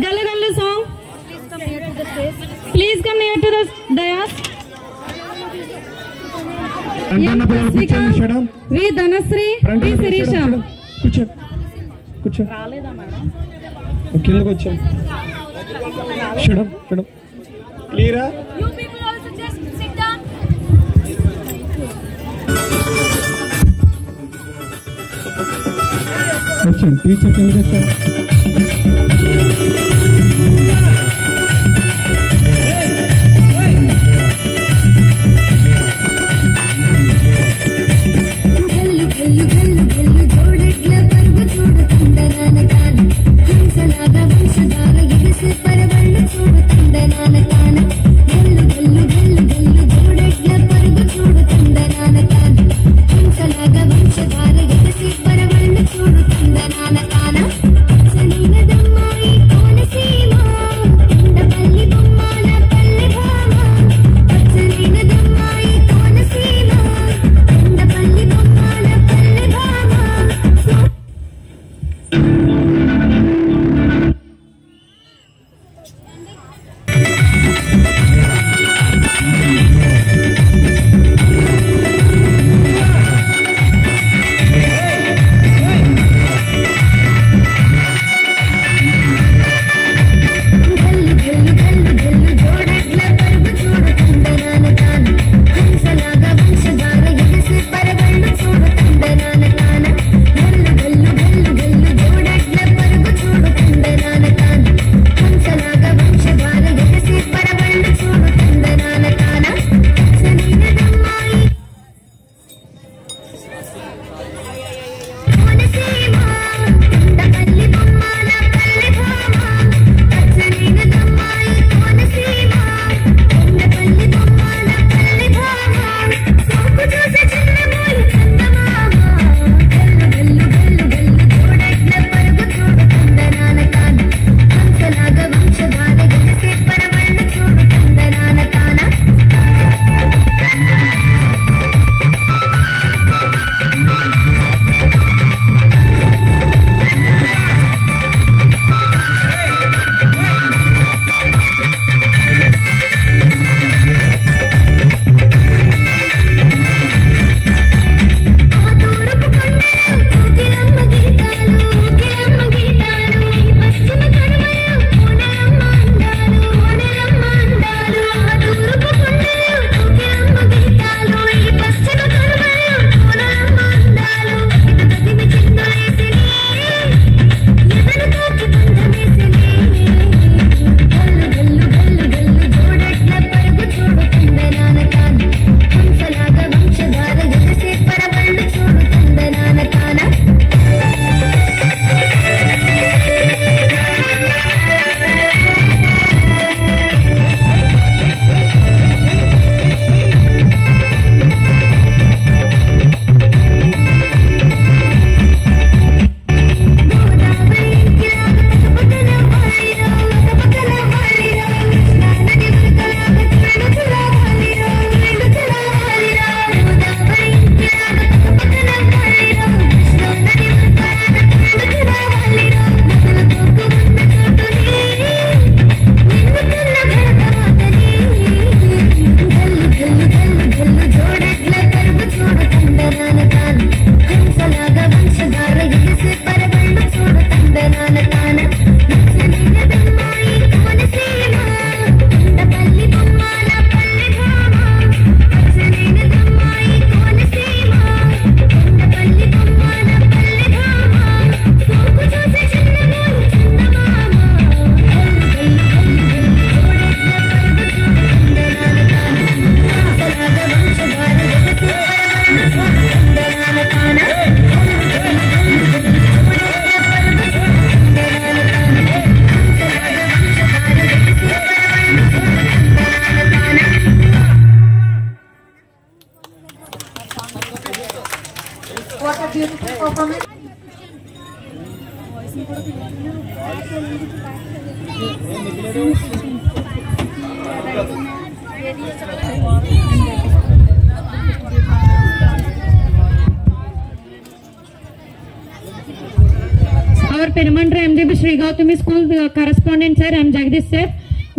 Gallu Gallu song. Please come near to the dais. V Dhanasri, V Sirisha. కూర్చో కిందకు వచ్చాం. Shut up క్లియరా? You people also just sit down. వచ్చాం teacher కిందకు వచ్చాం. Our Perumantra MD Sri Gautami School correspondent sir, I am Jagdish sir.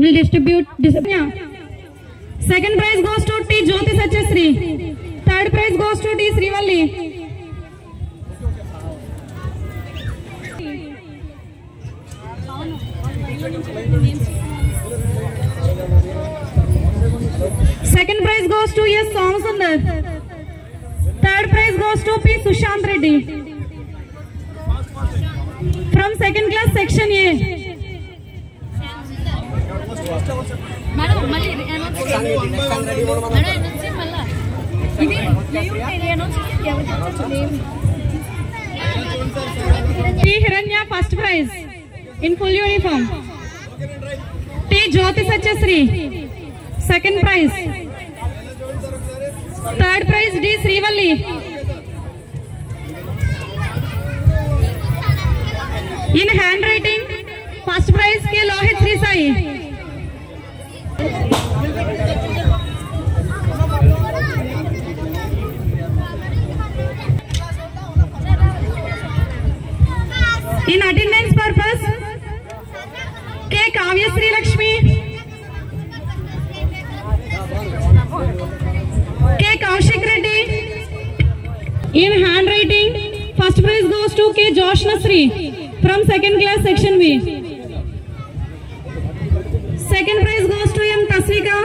Will distribute. Second prize goes to T. Jyoti Satyasri. Third prize goes to T. Srivalli. Second prize goes to S. Somasundar. Third prize goes to P. Sushant Reddy. From second class section A. Madam, Mali, announce T. Hiranya, first prize in full uniform. T. Jyoti Satyasri, second prize. Third prize D. Srivalli. In handwriting, first prize K. Lohit Sri Sai. In attendance purpose, K. Kavya Sri Lakshmi, K. Kaushik Reddy. In handwriting, first prize goes to K. Joshna Sri from second class section B. Second prize goes to M. Tasvika.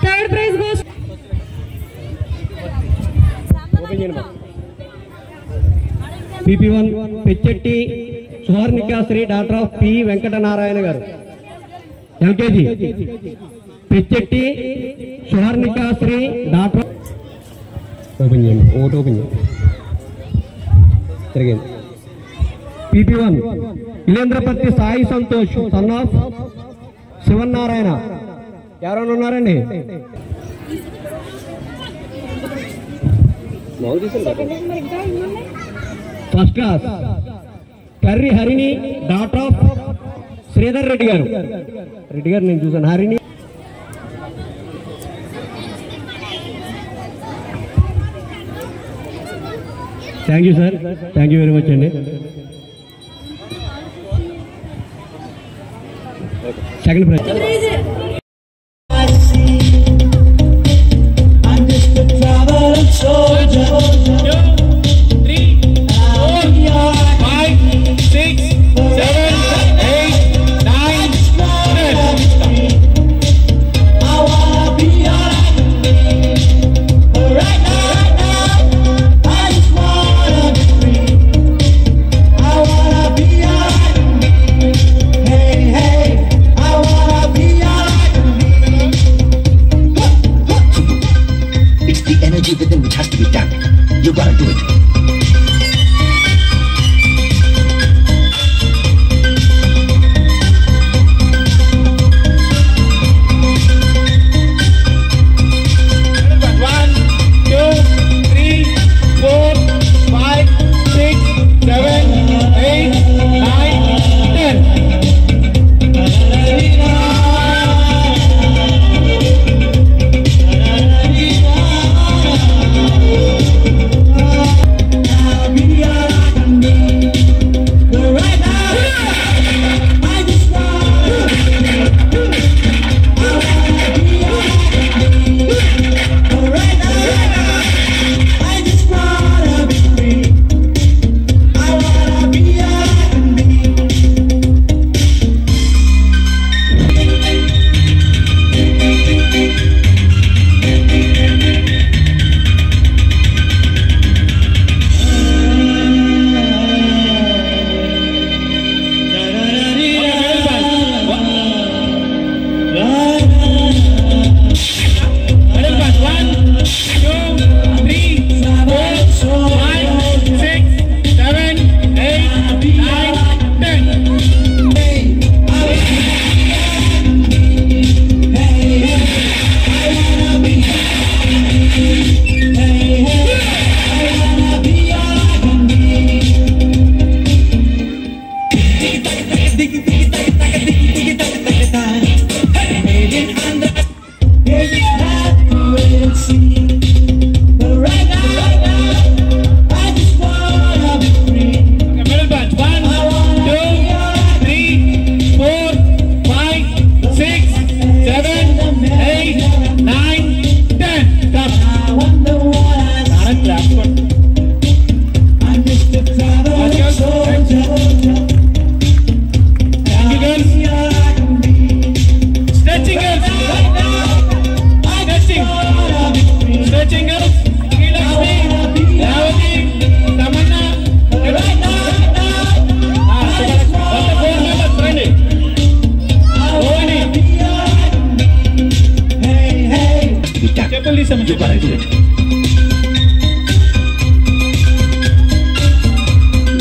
Third prize goes to PP1 Pechetti Suharnika Sri, daughter of P. Venkata Narayana garu. LKG Pechetti Suharnika Sri, daughter of PP1 Ilendrapati Sai Santosh, son of Sivan Narayana. ఎవరైనా ఉన్నారండి? First class Karri Harini, doctor of Sridhar Reddy గారు. రెడ్డి గారు నేను చూసాను. Harini thank you sir, thank you very much అండి. Second prize Hey, hey, I wanna be alright.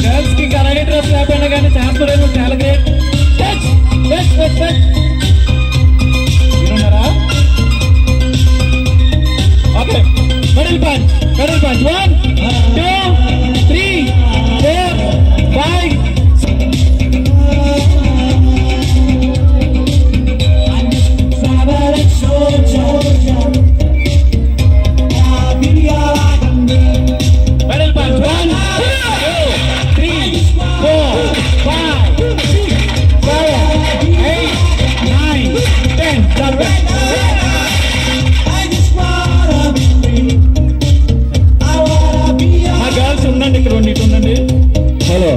Girls కి karate dress లేకపోయినా కానీ చేస్తారేమో చాలా గ్రేట్. విన్నారా? Okay, middle punch 1 2 3 4 5. Middle punch 1 2 3 4 5 6 7 8 9 10. Stop it. మా గర్ల్స్ ఉండండి, ఇక్కడ ఉండి ఇటు ఉండండి. Hello,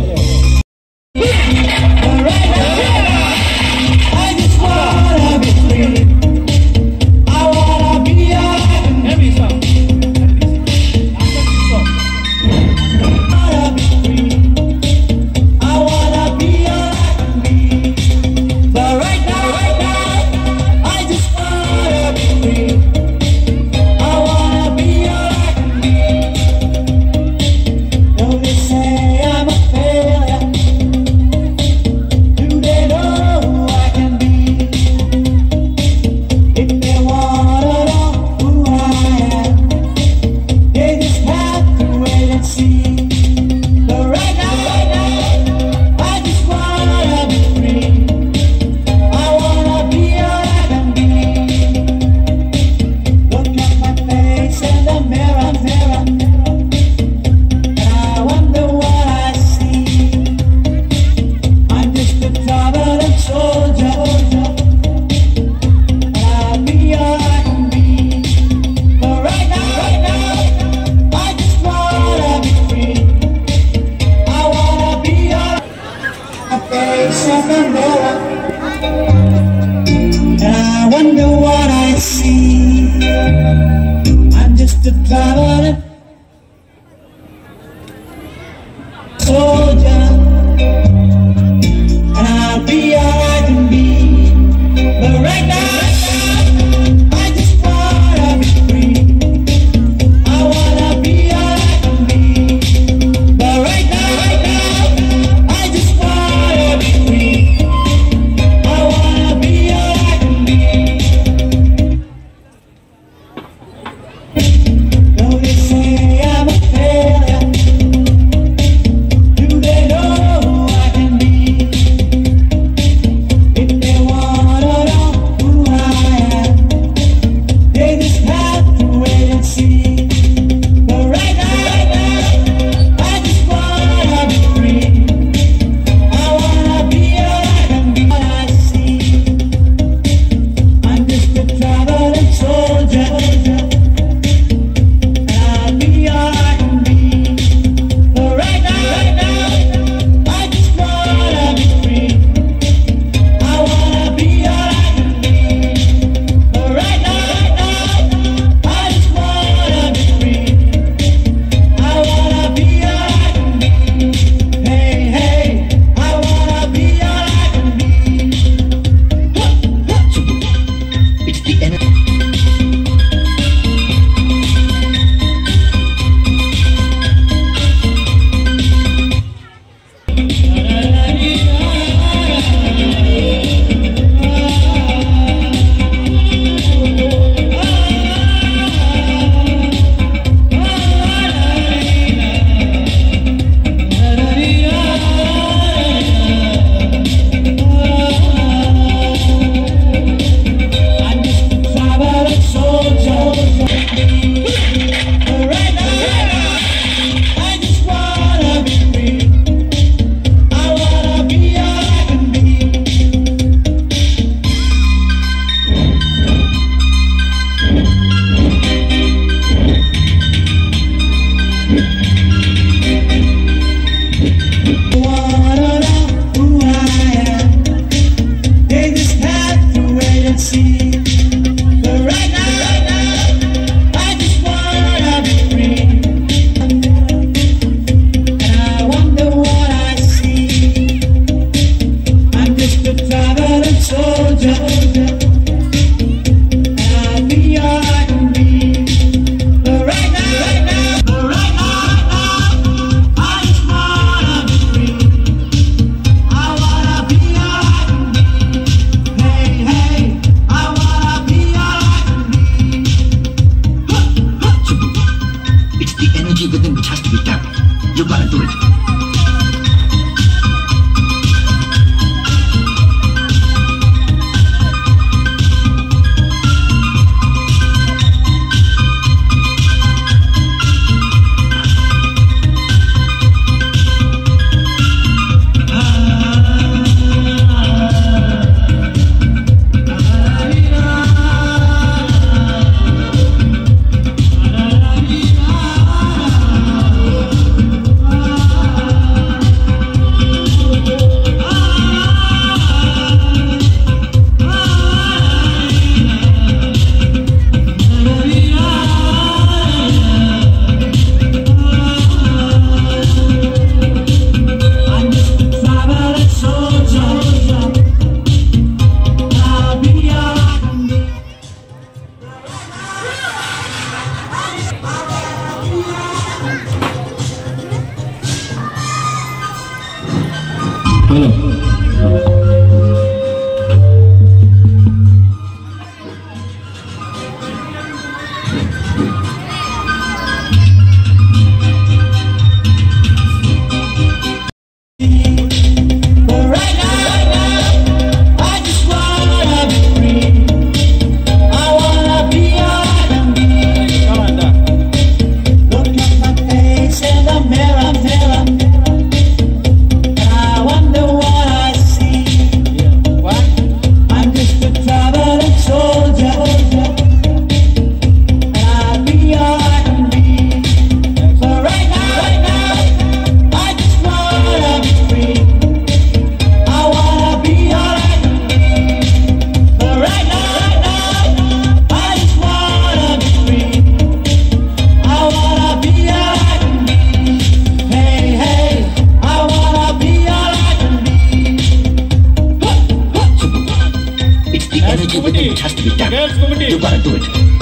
energy within it has to be tapped. You gotta do it.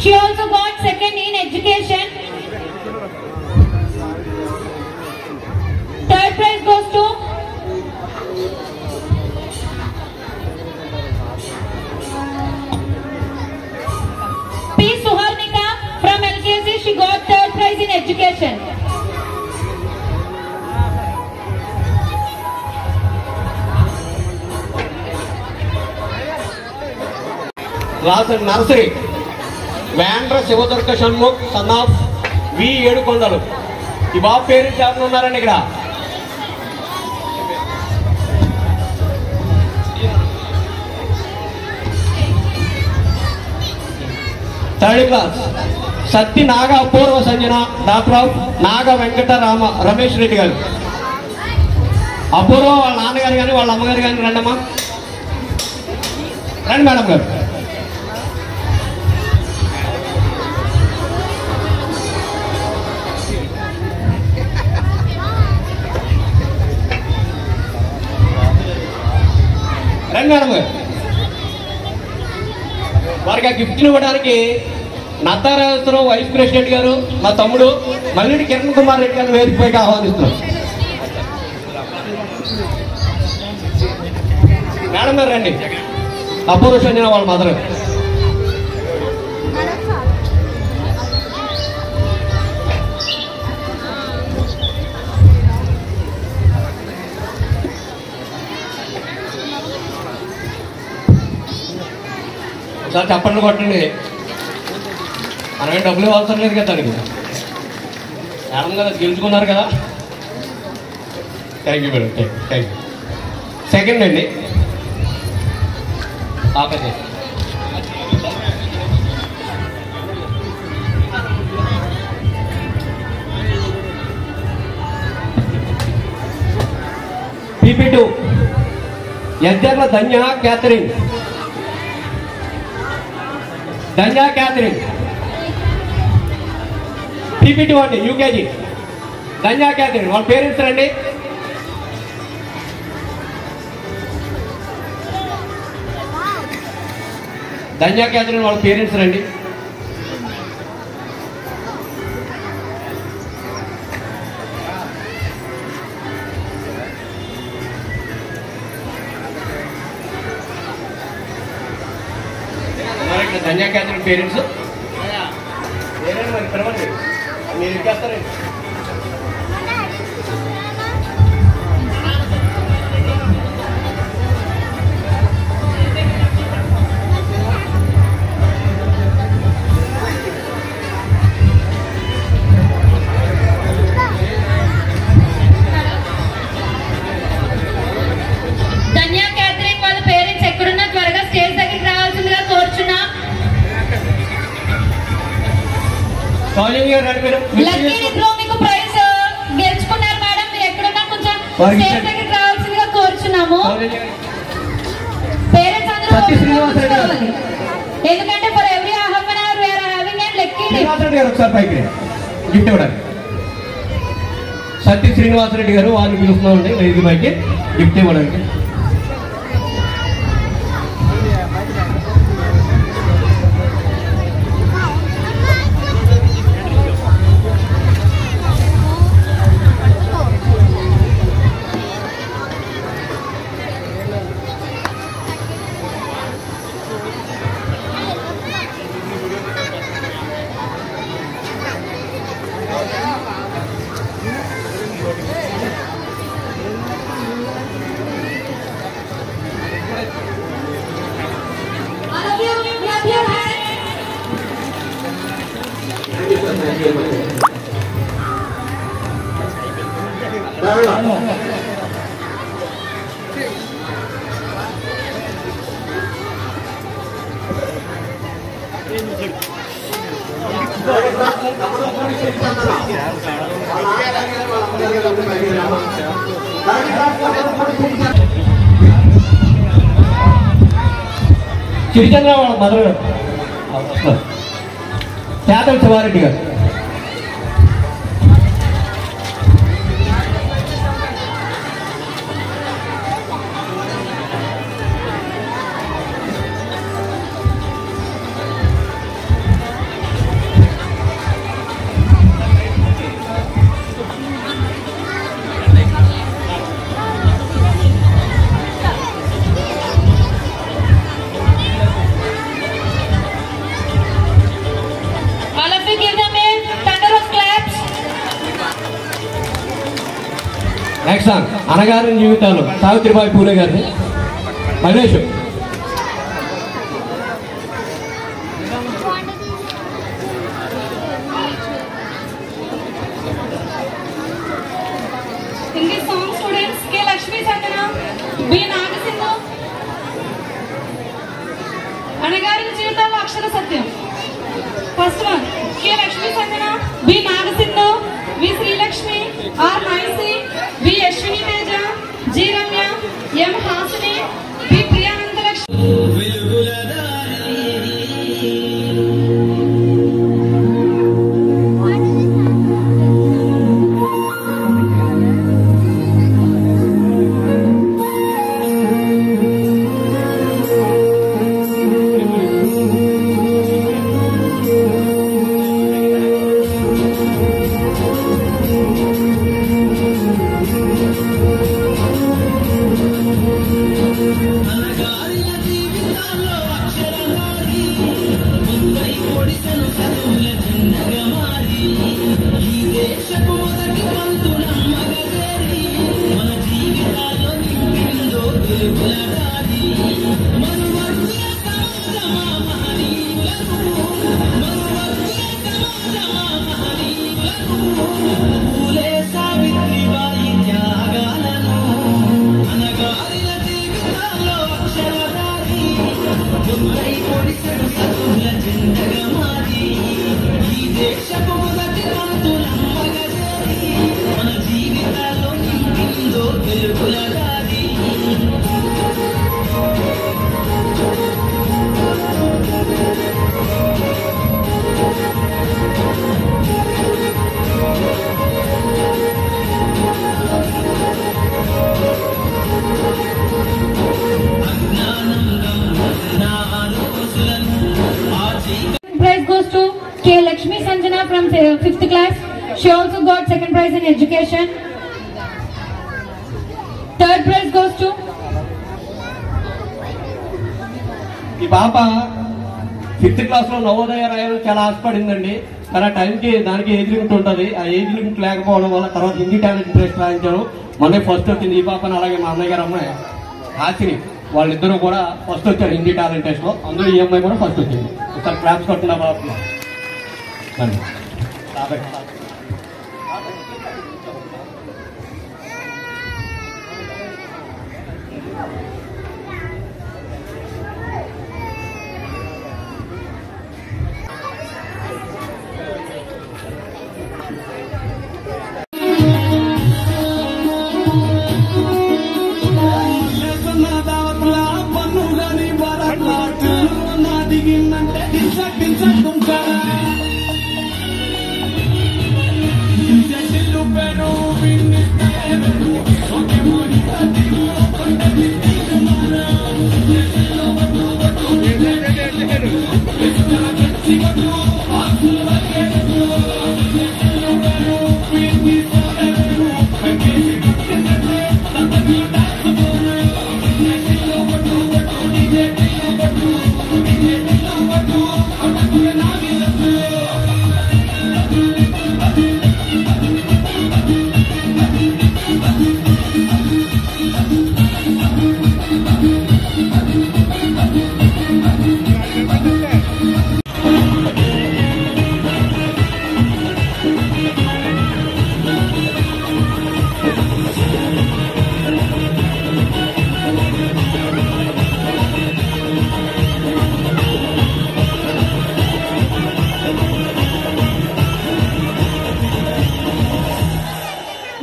She also got second in education. Third prize goes to P. Suharnika from LKC. She got third prize in education. Class and nursery. Vendra Sivadurga Shanmukh son of V Yedukondalu. ఈ బాబు పేరు చేపలు ఉన్నారండి ఇక్కడ. Third class Satti Naga Apoorva Sanjana doctor of Naga Venkata Ramesh Reddy గారు. అపూర్వ వాళ్ళ నాన్నగారు కానీ వాళ్ళ అమ్మగారు కానీ రండమ్మా, రండి మేడం గారు. రండి మేడం గారు. వారికి ఆ గిఫ్ట్ని ఇవ్వడానికి నత్తారాజేశ్వరం వైస్ ప్రెసిడెంట్ గారు, మా తమ్ముడు మల్లిడి కిరణ్ కుమార్ రెడ్డి గారిని వేదికపైకి ఆహ్వానిస్తున్నారు. మేడం గారు రండి. అపూర్వ సంజన వాళ్ళ మదర్. సార్ చెప్పండి కొట్టండి. మనమేం డబ్బులు అవసరం లేదు కదా దానికి. మేడం కదా గెలుచుకున్నారు కదా. Thank you madam, thank you. Second అండి ఆపదే. PP2 ఎద్దర్ల ధన్య క్యాథరిన్. PP2 అండి యూకేజీ. ధన్య క్యాథరిన్ వాళ్ళ పేరెంట్స్ రండి. ధన్య క్యాథరిన్ వాళ్ళ పేరెంట్స్ రండి. ధన్య క్యాథరిన్ పేరెంట్స్ మరి పిలవండి, మీరు ఇచ్చేస్తారండి. ధన్య క్యాథరిన్ వాళ్ళ పేరెంట్స్ ఎక్కడున్నా త్వరగా స్టేజ్ దగ్గరికి రావాల్సిందిగా కోరుచున్నా. లక్కీ డ్రా మీకు ప్రైజ్ గెలుచుకున్నారు మేడం. మీరు ఎక్కడున్నా కొంచెం స్టేజ్ దగ్గరికి రావాల్సిందిగా కోరుచున్నాము. పేరెంట్స్ అందరూ ఎందుకంటే for every half an hour we are having and lucky ఒకసారి పైకి గిఫ్ట్ ఇవ్వడానికి సత్య శ్రీనివాసరెడ్డి గారు వారిని పిలుస్తున్నామండి వేదిక పైకి గిఫ్ట్ ఇవ్వడానికి. చిరిచంద్ర వాళ్ళ మదర్ చేతల శివారెడ్డి గారు. నెక్స్ట్ సాంగ్ అనగారిన జీవితాలు సావిత్రిబాయి పూలే గారిని మహేష్. జీవితాల్లో అక్షర సత్యం. First one K Lakshmi Sanjana, B Nagasindhu, V Srilakshmi, R Nayasi, V Ashwini Teja, G Ramya, M Hasini, B Priyananda Lakshmi. Prize goes to K. Lakshmi Sanjana from 5th class. She also got second prize in education. Third prize goes to ఈ పాప 5th class లో నవోదయ రాయాలని చాలా ఆశపడిందండి. కానీ ఆ టైంకి దానికి age limit ఉంటుంది. ఆ ఏజ్ లిమిట్ లేకపోవడం వల్ల తర్వాత హిందీ టాలెంట్ టెస్ట్ రాయించారు. మొన్నే ఫస్ట్ వచ్చింది ఈ పాపని. అలాగే మా అన్నయ్య గారు అమ్మాయి హాసిని, వాళ్ళిద్దరూ కూడా ఫస్ట్ వచ్చారు హిందీ టాలెంట్ టెస్ట్ లో. అందులో ఈ అమ్మాయి కూడా ఫస్ట్ వచ్చింది. ఒకసారి క్లాప్స్ కొట్టిన బాబు.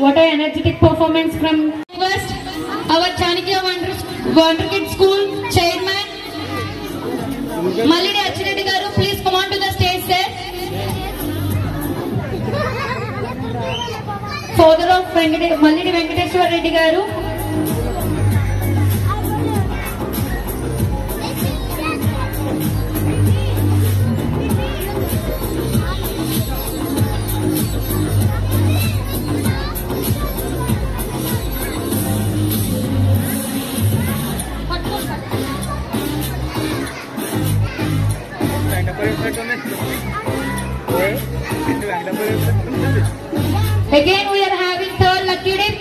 what an energetic performance from First, our Chanakya Wonder Kid School chairman Mallidi Achinreddy garu, please come on to the stage, sir. father of Mallidi Venkateshwar Reddy garu. Again we are having third lucky dip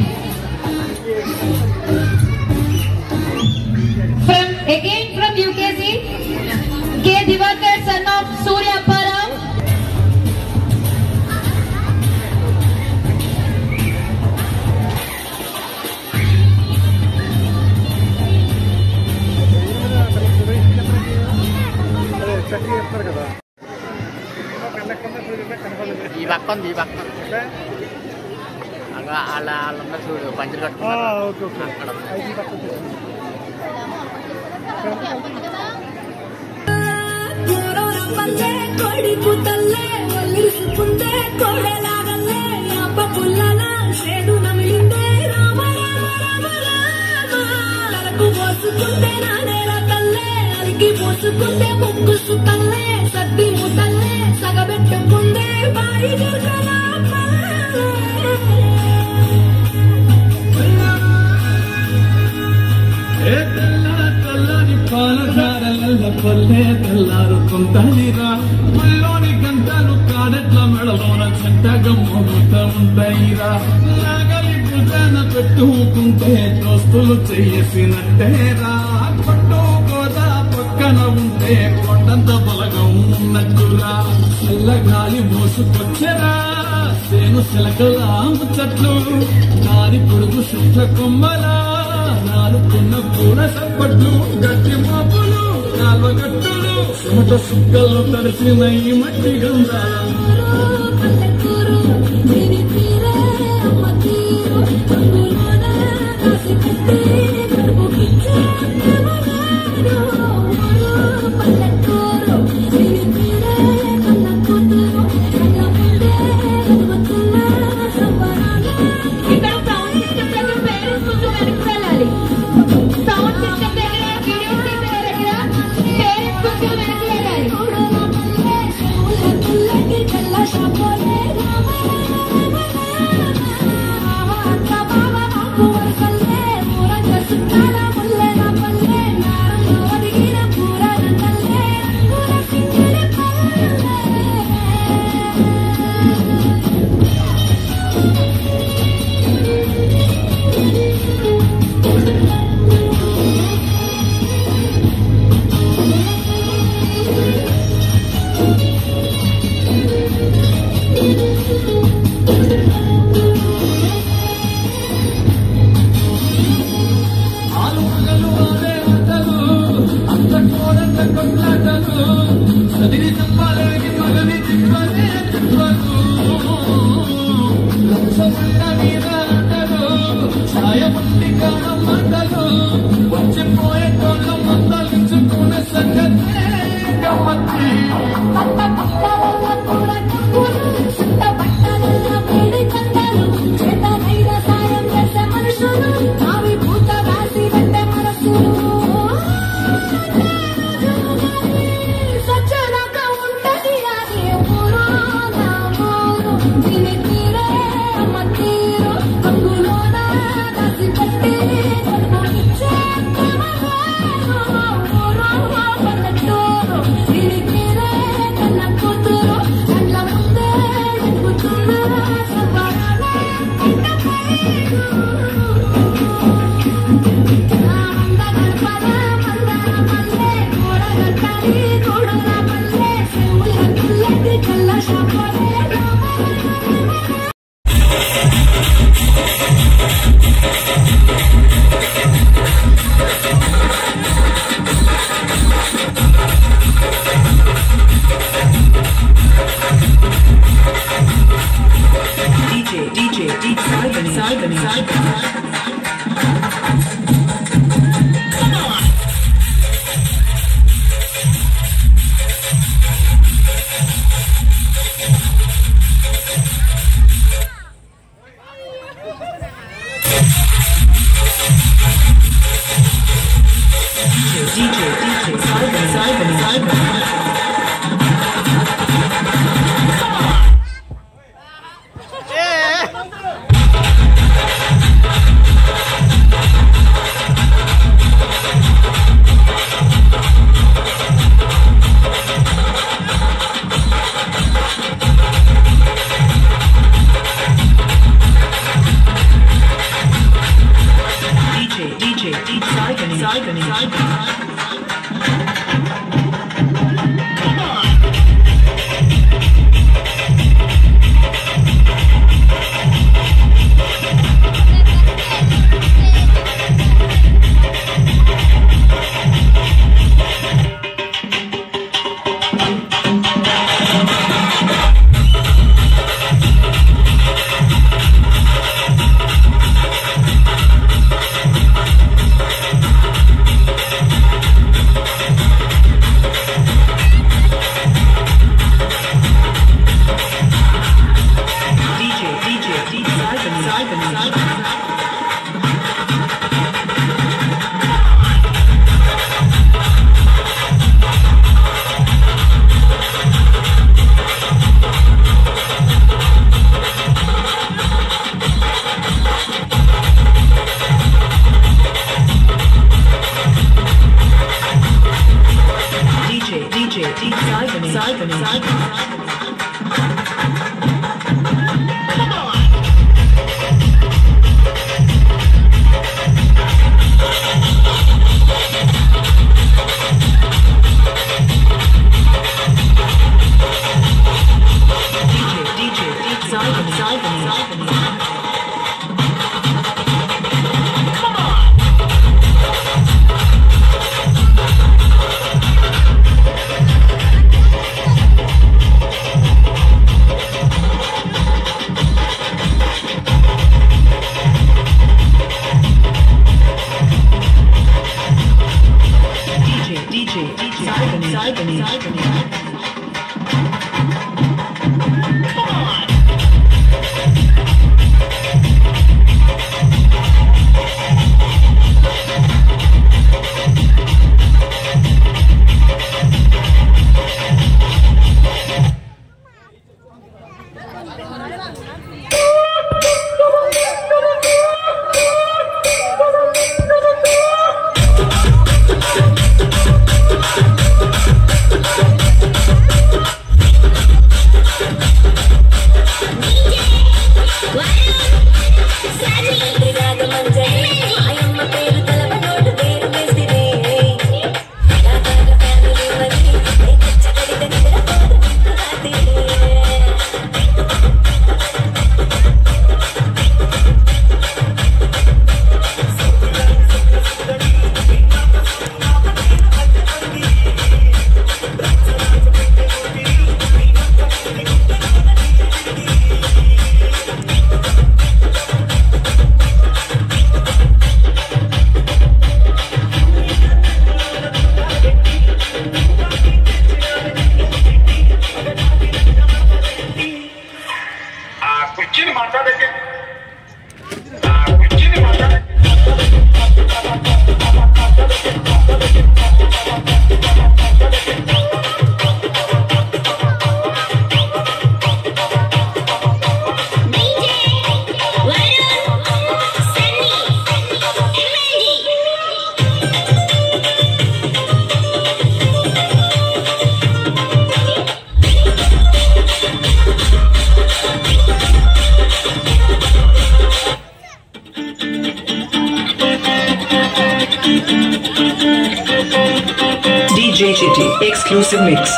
from UKC, K. Divakar, son of Surya Apparao. ఈ పక్కన వాళ్ళందరూ చూడు పంచులు కట్టుకున్నారు. కోడి కూతల్లే ఒలిసుకుందే కోడలాగల్లే అబ్బ పుల్లల shade నమిలిందే Rama Rama Rama తలకు పోసుకుంటే నానేల తల్లే అలికి పోసుకుంటే ముక్కు సుతల్లే సద్ది ముతల్లే సగబెట్టుకుందే బాయి గిర్కలా పల్లె తెల్లారుతుంటాయిరా ముల్లోని గంటలు కాడెట్ల మెడలోన చెట్టగా మోగుతూ ఉంటాయిరా నాగలి భుజాన పెట్టుకుంటే దోస్తులు చేసినట్టేరా పట్టు గోదా పక్కన ఉంటే కొండంత బలగం ఉన్నట్టురా చల్లగాలి మోసుకొచ్చరా సేను శిలకలా ముచ్చట్లు దారి పొడుగు శుద్ధ కొమ్మలా నాలుకున్న కూర సప్పట్లు గట్టి మాపులు కాల్వగట్టులు చెమట సుక్కలు తడిసిన ఈ మట్టి గంధాలు DJ Chitty exclusive mix.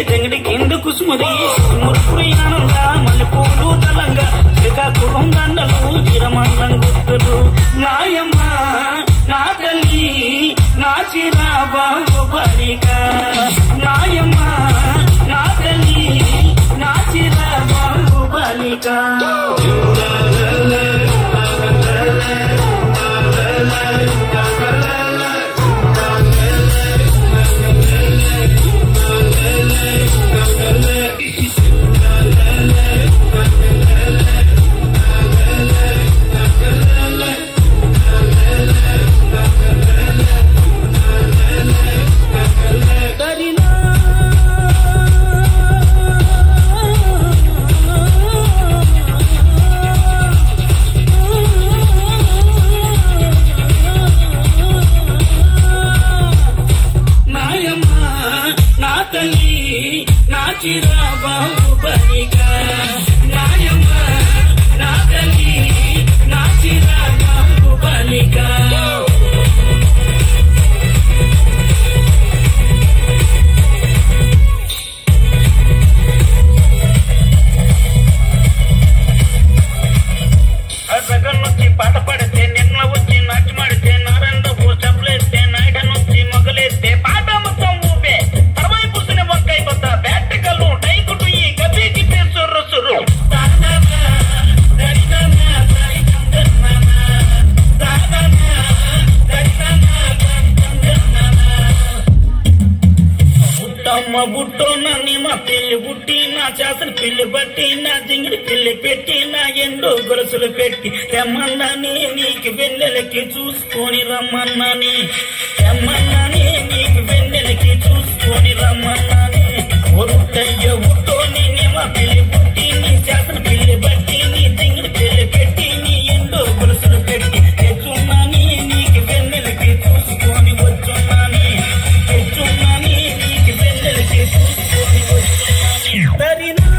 జంగడి కింద కుసుమది మురుపురియానంగా మల్లెపూలు తలంగా శ్రీకాకుళం దండలు చిరమండం గుర్తులు నాయమ్మ నా తల్లి నా చిరాబాబు బాలిక నాయమ్మ నా తల్లి నా చిరాబాబు బాలిక తెమ్మన్నాని నీకు వెన్నెలకి చూసుకొని రమ్మన్నాని తెమ్మన్నాని నీకు వెన్నెలకి చూసుకొని రమ్మన్నాని ఒరుటయ్య ఉట్టోని నిమ పిల్లి పుట్టి నీ శాసన పిల్లి బట్టి నీ దింగిడి పిల్లి పెట్టి నీ ఎండో గొలుసులు పెట్టి తెచ్చున్నాని నీకు వెన్నెలకి చూసుకొని వచ్చున్నాని తెచ్చున్నాని నీకు వెన్నెలకి చూసుకొని వచ్చున్నాని తరినా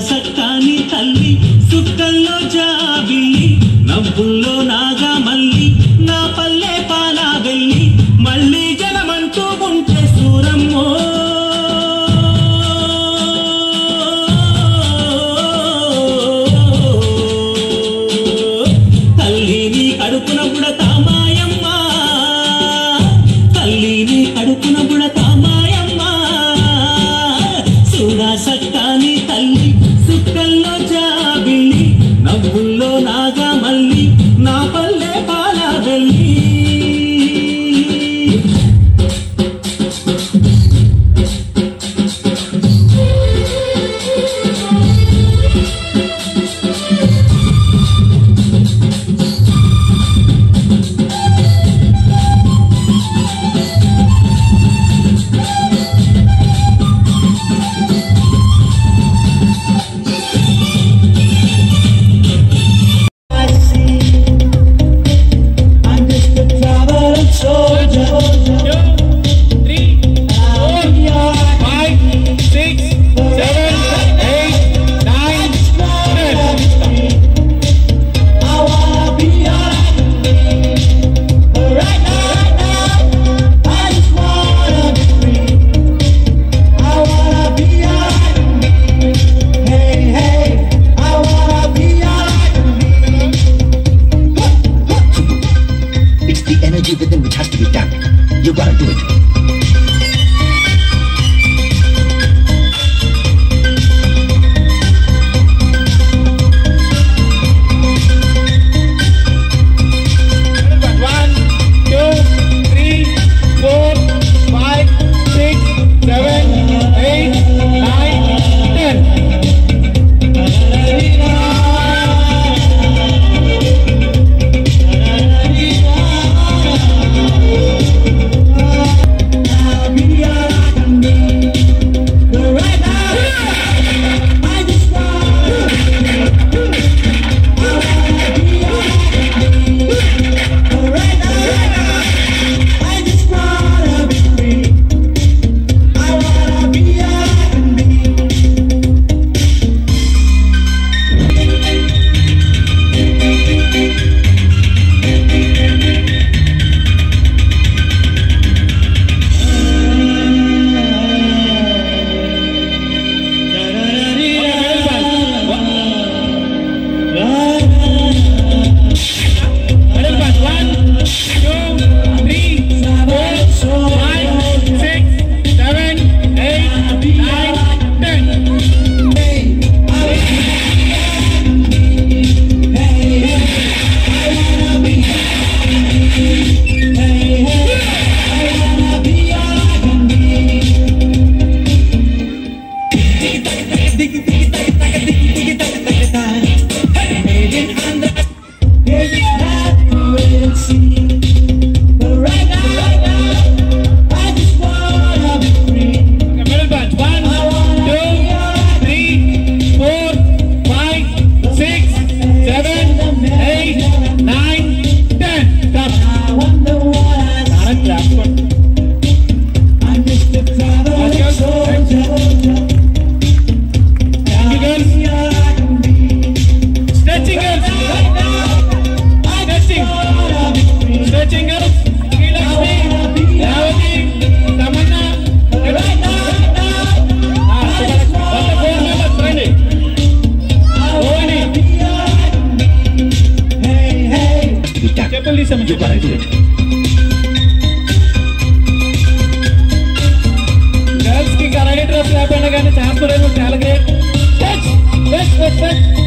సక్కాని తల్లి సుక్కల్లో జాబిల్లి నవ్వుల్లో నాగా మల్లి నా పల్లె పాలా వెళ్ళి మళ్ళీ జనమంటూ ఉంటే సూరమ్మో తల్లిని కడుపున పుడతా మాయమ్మ తల్లిని కడుపున పుడతా మాయమ్మ చూడా సక్కాని తల్లి సుక్కల్లో జాబిల్లి నవ్వుల్లో నాగా మల్లి నా పల్లె పాలా వెళ్ళి Within which has to be done. You gotta do it. You gotta do it. Girls ki karate dress leapana gaani chance pore no chala great. Touch.